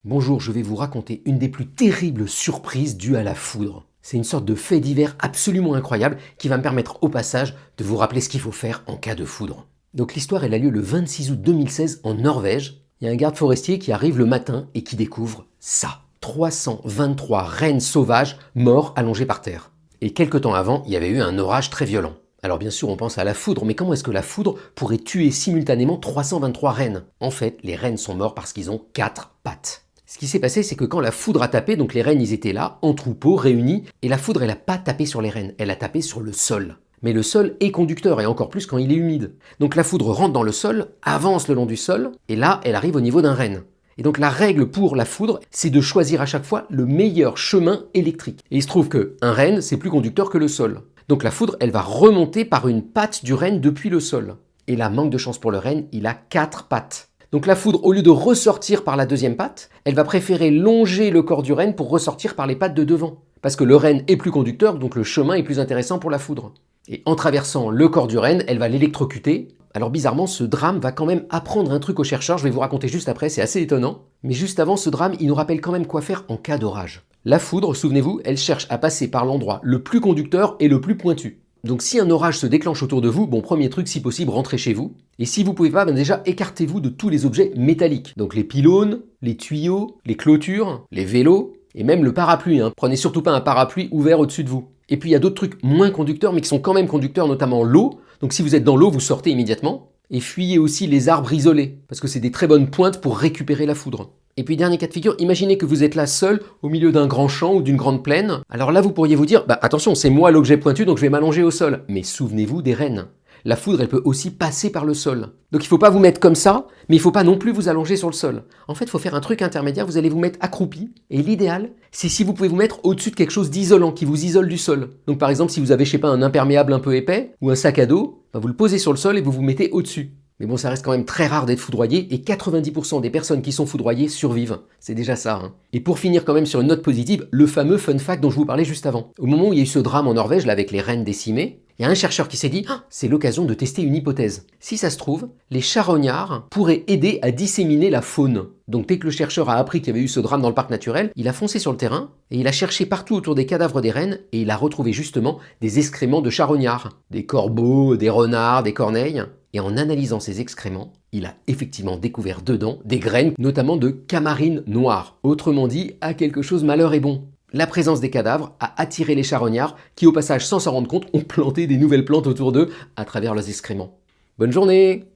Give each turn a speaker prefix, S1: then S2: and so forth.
S1: Bonjour, je vais vous raconter une des plus terribles surprises dues à la foudre. C'est une sorte de fait divers absolument incroyable qui va me permettre au passage de vous rappeler ce qu'il faut faire en cas de foudre. Donc l'histoire elle a lieu le 26 août 2016 en Norvège. Il y a un garde forestier qui arrive le matin et qui découvre ça. 323 rennes sauvages morts allongés par terre. Et quelques temps avant, il y avait eu un orage très violent. Alors bien sûr, on pense à la foudre, mais comment est-ce que la foudre pourrait tuer simultanément 323 rennes? En fait, les rennes sont morts parce qu'ils ont 4 pattes. Ce qui s'est passé, c'est que quand la foudre a tapé, donc les rennes ils étaient là, en troupeau, réunis, et la foudre elle n'a pas tapé sur les rennes, elle a tapé sur le sol. Mais le sol est conducteur, et encore plus quand il est humide. Donc la foudre rentre dans le sol, avance le long du sol, et là elle arrive au niveau d'un renne. Et donc la règle pour la foudre, c'est de choisir à chaque fois le meilleur chemin électrique. Et il se trouve qu'un renne, c'est plus conducteur que le sol. Donc la foudre, elle va remonter par une patte du renne depuis le sol. Et là, manque de chance pour le renne, il a 4 pattes. Donc la foudre, au lieu de ressortir par la deuxième patte, elle va préférer longer le corps du renne pour ressortir par les pattes de devant. Parce que le renne est plus conducteur, donc le chemin est plus intéressant pour la foudre. Et en traversant le corps du renne, elle va l'électrocuter. Alors bizarrement, ce drame va quand même apprendre un truc aux chercheurs, je vais vous raconter juste après, c'est assez étonnant. Mais juste avant, ce drame, il nous rappelle quand même quoi faire en cas d'orage. La foudre, souvenez-vous, elle cherche à passer par l'endroit le plus conducteur et le plus pointu. Donc si un orage se déclenche autour de vous, bon premier truc, si possible, rentrez chez vous. Et si vous pouvez pas, déjà écartez-vous de tous les objets métalliques. Donc les pylônes, les tuyaux, les clôtures, les vélos, et même le parapluie. Prenez surtout pas un parapluie ouvert au-dessus de vous. Et puis il y a d'autres trucs moins conducteurs, mais qui sont quand même conducteurs, notamment l'eau. Donc si vous êtes dans l'eau, vous sortez immédiatement. Et fuyez aussi les arbres isolés, parce que c'est des très bonnes pointes pour récupérer la foudre. Et puis dernier cas de figure, imaginez que vous êtes là seul au milieu d'un grand champ ou d'une grande plaine. Alors là vous pourriez vous dire, attention, c'est moi l'objet pointu donc je vais m'allonger au sol. Mais souvenez-vous des rennes. La foudre elle peut aussi passer par le sol. Donc il ne faut pas vous mettre comme ça, mais il ne faut pas non plus vous allonger sur le sol. En fait il faut faire un truc intermédiaire, vous allez vous mettre accroupi. Et l'idéal, c'est si vous pouvez vous mettre au-dessus de quelque chose d'isolant, qui vous isole du sol. Donc par exemple si vous avez, je sais pas, un imperméable un peu épais, ou un sac à dos, vous le posez sur le sol et vous vous mettez au-dessus. Mais bon, ça reste quand même très rare d'être foudroyé, et 90% des personnes qui sont foudroyées survivent. C'est déjà ça. Et pour finir quand même sur une note positive, le fameux fun fact dont je vous parlais juste avant. Au moment où il y a eu ce drame en Norvège, là, avec les rennes décimées, il y a un chercheur qui s'est dit « c'est l'occasion de tester une hypothèse. Si ça se trouve, les charognards pourraient aider à disséminer la faune. » Donc dès que le chercheur a appris qu'il y avait eu ce drame dans le parc naturel, il a foncé sur le terrain, et il a cherché partout autour des cadavres des rennes, et il a retrouvé justement des excréments de charognards. Des corbeaux, des renards, des corneilles. Et en analysant ces excréments, il a effectivement découvert dedans des graines, notamment de camarine noire. Autrement dit, à quelque chose malheur et bon. La présence des cadavres a attiré les charognards qui, au passage, sans s'en rendre compte, ont planté des nouvelles plantes autour d'eux à travers leurs excréments. Bonne journée!